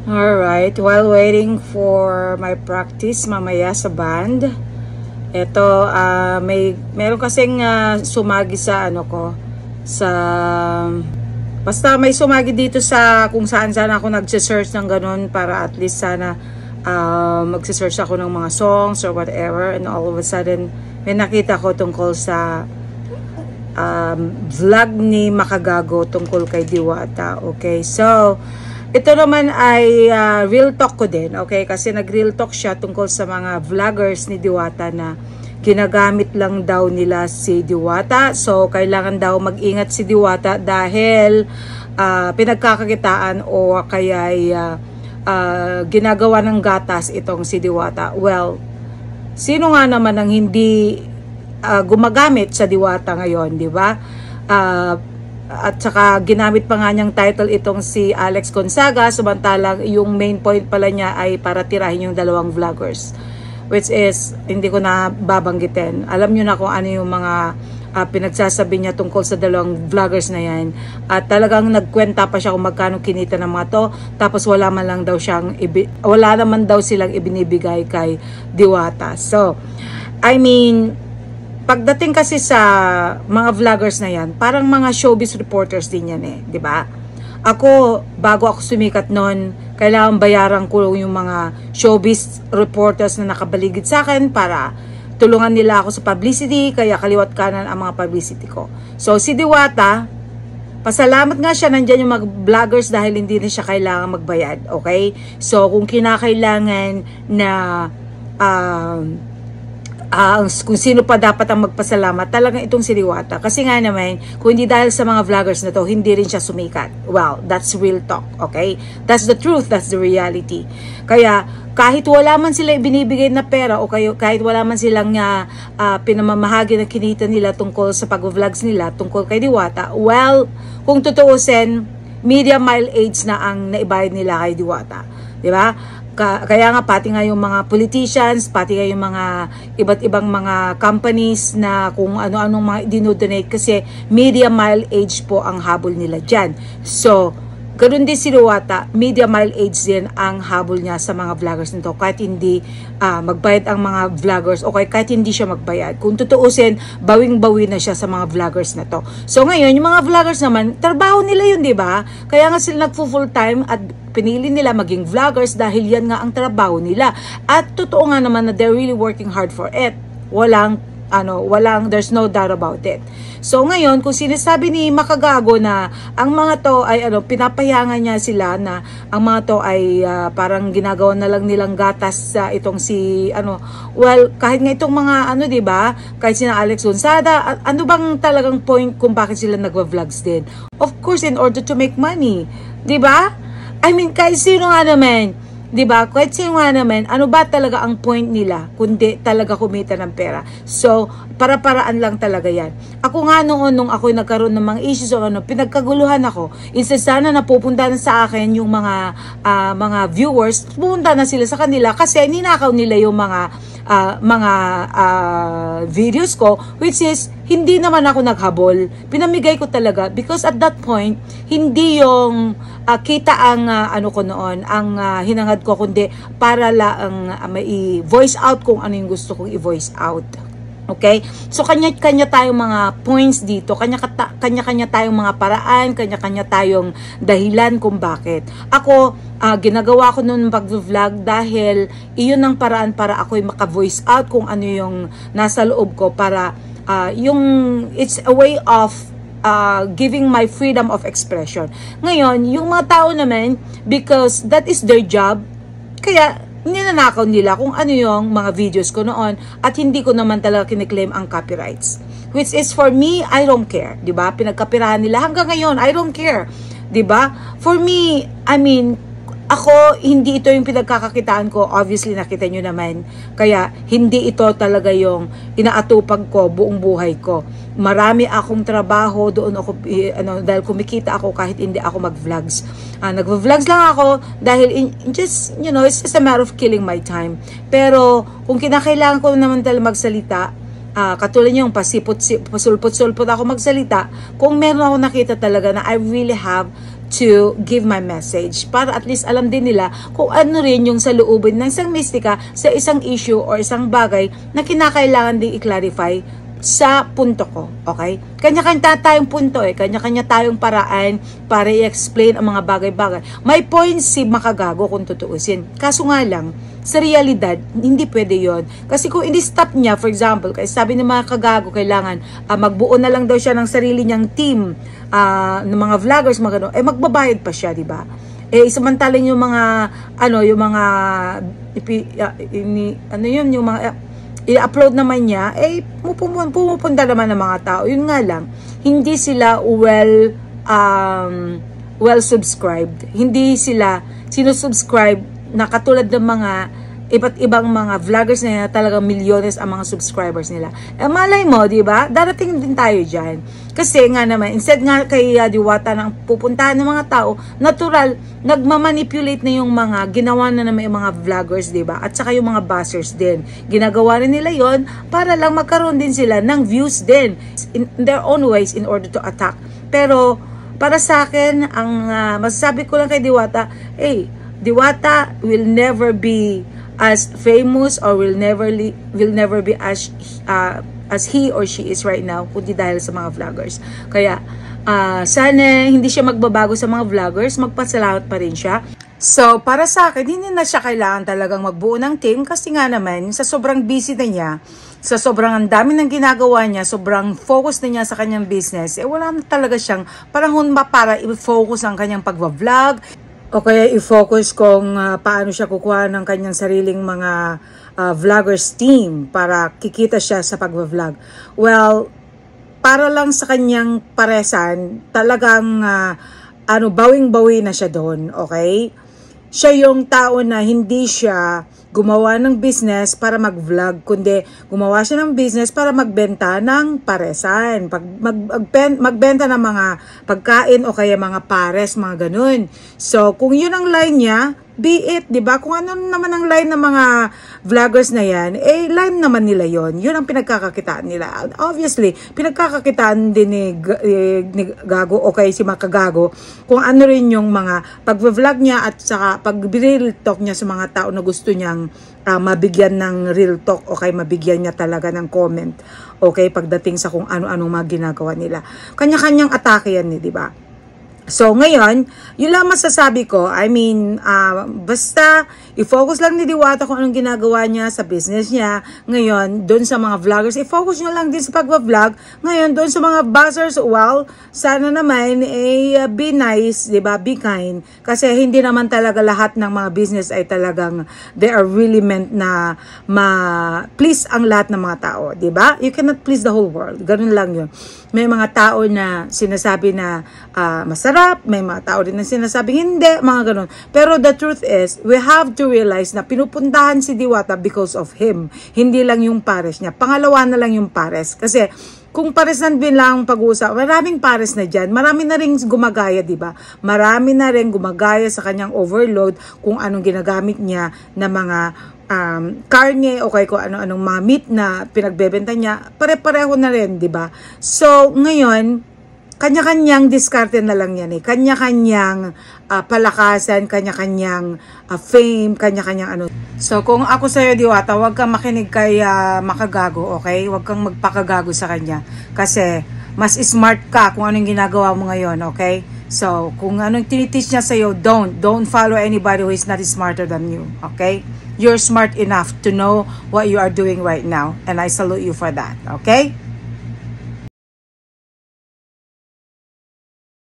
Alright, while waiting for my practice mamaya sa band, ito, meron kasing sumagi sa basta may sumagi dito sa kung saan ako nagse-search ng ganun para at least sana magse-search ako ng mga songs or whatever, and all of a sudden may nakita ko tungkol sa vlog ni Makagago tungkol kay Diwata. Okay, so ito naman ay real talk ko din, okay? Kasi nag-real talk siya tungkol sa mga vloggers ni Diwata na ginagamit lang daw nila si Diwata. So, kailangan daw mag-ingat si Diwata dahil pinagkakakitaan o kaya ginagawa ng gatas itong si Diwata. Well, sino nga naman ang hindi gumagamit sa Diwata ngayon, di ba? At saka ginamit pa nga niyang title itong si Alex Gonzaga, samantalang yung main point pala niya ay para tirahin yung dalawang vloggers, which is hindi ko na babanggitin. Alam niyo na kung ano yung mga pinagsasabi niya tungkol sa dalawang vloggers na yan, at talagang nagkwenta pa siya kung magkano kinita ng mga to, tapos wala naman daw silang ibinibigay kay Diwata. So I mean, pagdating kasi sa mga vloggers na yan, parang mga showbiz reporters din yan eh, di ba? Ako, bago ako sumikat noon, kailangan bayaran ko yung mga showbiz reporters na nakabaligid sa akin para tulungan nila ako sa publicity, kaya kaliwat kanan ang mga publicity ko. So, si Diwata, pasalamat nga siya, nandyan yung mga vloggers dahil hindi na siya kailangan magbayad, okay? So, kung kinakailangan na kung sino pa dapat ang magpasalamat, talagang itong si Diwata. Kasi nga naman, kung hindi dahil sa mga vloggers na to, hindi rin siya sumikat. Well, that's real talk, okay? That's the truth, that's the reality. Kaya, kahit wala man sila ibinibigay na pera o kahit wala man silang pinamamahagi na kinita nila tungkol sa pag-vlogs nila, tungkol kay Diwata, well, kung tutuusin, media mileage na ang naibayad nila kay Diwata. Diba? Kaya nga pati nga yung mga politicians, pati nga yung mga iba't ibang mga companies na kung ano-anong mga dinodonate, kasi media mileage po ang habol nila dyan. So, ganoon din si Diwata, media mileage din ang habol niya sa mga vloggers nito, kahit hindi magbayad ang mga vloggers o kahit hindi siya magbayad. Kung tutuusin, bawing-bawi na siya sa mga vloggers na to. So ngayon, yung mga vloggers naman, trabaho nila yun, di ba? Kaya nga sila nagfo-full time at pinili nila maging vloggers dahil yan nga ang trabaho nila. At totoo nga naman na they're really working hard for it. There's no doubt about it. So ngayon, kung sinasabi ni Makagago na ang mga to ay pinapayangan niya sila na ang mga to ay parang ginagawa na lang nilang gatas sa itong well, kahit nga itong mga di ba? Kahit sina Alex Gonzaga, ano bang talagang point kung bakit sila nagva-vlogs din? Of course, in order to make money, di ba? I mean, kahit sino nga naman, diba? Kahit sino nga naman, ano ba talaga ang point nila kundi talaga kumita ng pera? So, para-paraan lang talaga yan. Ako nga noon, nung ako nagkaroon ng mga issues o pinagkaguluhan ako, instead sana napupunta na sa akin yung mga viewers, pupunta na sila sa kanila kasi ninakaw nila yung mga videos ko, which is, hindi naman ako naghabol. Pinamigay ko talaga because at that point, hindi yung kita ang ko noon, ang hinangad ko, kundi para lang may voice out kung ano yung gusto kong i-voice out. Okay? So, kanya-kanya tayong mga points dito, kanya-kanya tayong mga paraan, kanya-kanya tayong dahilan kung bakit. Ako, ginagawa ko noon pag-vlog dahil iyon ang paraan para ako'y maka-voice out kung ano yung nasa loob ko, para it's a way of giving my freedom of expression. Ngayon, yung mga tao naman, because that is their job, kaya ninanakaw nila kung ano yung mga videos ko noon at hindi ko naman talaga kiniklaim ang copyrights. Which is for me, I don't care. Diba? Pinagkapirahan nila hanggang ngayon, I don't care. Diba? For me, I mean, ako, hindi ito yung pinagkakakitaan ko. Obviously, nakita nyo naman. Kaya, hindi ito talaga yung inaatupag ko buong buhay ko. Marami akong trabaho, doon ako, dahil kumikita ako kahit hindi ako mag-vlogs. Nag-vlogs lang ako dahil it's just a matter of killing my time. Pero, kung kinakailangan ko naman talaga magsalita, katulad yung pasulpot-sulpot ako magsalita, kung meron ako nakita talaga na I really have to give my message para at least alam din nila kung ano rin yung sa loobin ng isang mistika sa isang issue or isang bagay na kinakailangan ding i-clarify sa punto ko, okay? Kanya-kanya tayong punto kanya-kanya tayong paraan para i-explain ang mga bagay-bagay. May points si makagago kung tutuusin. Kaso nga lang, sa realidad, hindi pwede yon. Kasi kung ini-stop niya, for example, kaya sabi ng mga kagago, kailangan magbuo na lang daw siya ng sarili niyang team ng mga vloggers, mga gano'n, magbabayad pa siya, di ba? Samantalang yung mga, yung mga, yung mga, i-upload naman niya, pumupunta naman ng mga tao. Yun nga lang, hindi sila well subscribed. Hindi sila sinusubscribe na katulad ng mga iba't ibang mga vloggers na talagang milyones ang mga subscribers nila. Malay mo, di ba? Darating din tayo dyan. Kasi nga naman, instead nga kay Diwata nang pupuntahan ng mga tao, natural, nagmamanipulate na yung mga ginawa na naman yung mga vloggers, di ba? At saka yung mga buzzers din. Ginagawa rin nila yon para lang magkaroon din sila ng views din in their own ways in order to attack. Pero, para sa akin, ang masasabi ko lang kay Diwata, Diwata will never be as famous or will never be as he or she is right now, kundi dahil sa mga vloggers. Kaya sana hindi siya magbabago sa mga vloggers, magpasalamat pa rin siya. So, para sa akin, hindi na siya kailangan talagang magbuo ng team kasi nga naman, sa sobrang busy na niya, sa sobrang ang dami ng ginagawa niya, sobrang focus na niya sa kanyang business, wala na talaga siyang panahon para i-focus ang kanyang pag-vlog, o kaya i-focus kung paano siya kukuha ng kanyang sariling mga vloggers team para kikita siya sa pag-vlog. Well, para lang sa kanyang paresan, talagang bawing-bawi na siya doon, okay? Siya yung tao na hindi siya gumawa ng business para mag-vlog, kundi gumawa siya ng business para magbenta ng paresan, magbenta ng mga pagkain o kaya mga pares, mga ganun. So, kung yun ang line niya, be it, di ba? Kung ano naman ang line ng mga vloggers na yan, line naman nila yon. Yun ang pinagkakakitaan nila. Obviously, pinagkakakitaan din ni Gago o kay si Makagago kung ano rin yung mga pag-vlog niya at saka pag-real talk niya sa mga tao na gusto niyang mabigyan ng real talk o kay mabigyan niya talaga ng comment. Okay, pagdating sa kung ano-anong mga ginagawa nila. Kanya-kanyang atake yan, di ba? So, ngayon, yun lang masasabi ko. I mean, basta, i-focus lang ni Diwata kung anong ginagawa niya sa business niya. Ngayon, doon sa mga vloggers, i-focus nyo lang din sa pag-vlog. Ngayon, doon sa mga buzzers, well, sana naman, be nice, diba? Be kind. Kasi hindi naman talaga lahat ng mga business ay talagang, they are really meant na ma-please ang lahat ng mga tao, diba? You cannot please the whole world. Ganun lang yun. May mga tao na sinasabi na masarap, may mga tao din na sinasabi hindi, mga ganun. Pero the truth is, we have to realize na pinupuntahan si Diwata because of him. Hindi lang yung pares niya. Pangalawa na lang yung pares. Kasi kung paresan din lang pag-uusap, maraming pares na dyan. Marami na rin gumagaya, di ba? Marami na rin gumagaya sa kanyang overload kung anong ginagamit niya na mga karne o kay kung ano-anong mga meat na pinagbebenta niya. Pare-pareho na rin, di ba? So, ngayon, kanya-kanyang diskarte na lang yan eh. Kanya-kanyang palakasan, kanya-kanyang fame, kanya-kanyang ano. So, kung ako sa'yo, Diwata, huwag kang makinig kay Makagago, okay? Huwag kang magpakagago sa kanya. Kasi, mas smart ka kung anong ginagawa mo ngayon, okay? So, kung anong tiniteach niya sa'yo, don't follow anybody who is not smarter than you, okay? You're smart enough to know what you are doing right now. And I salute you for that, okay?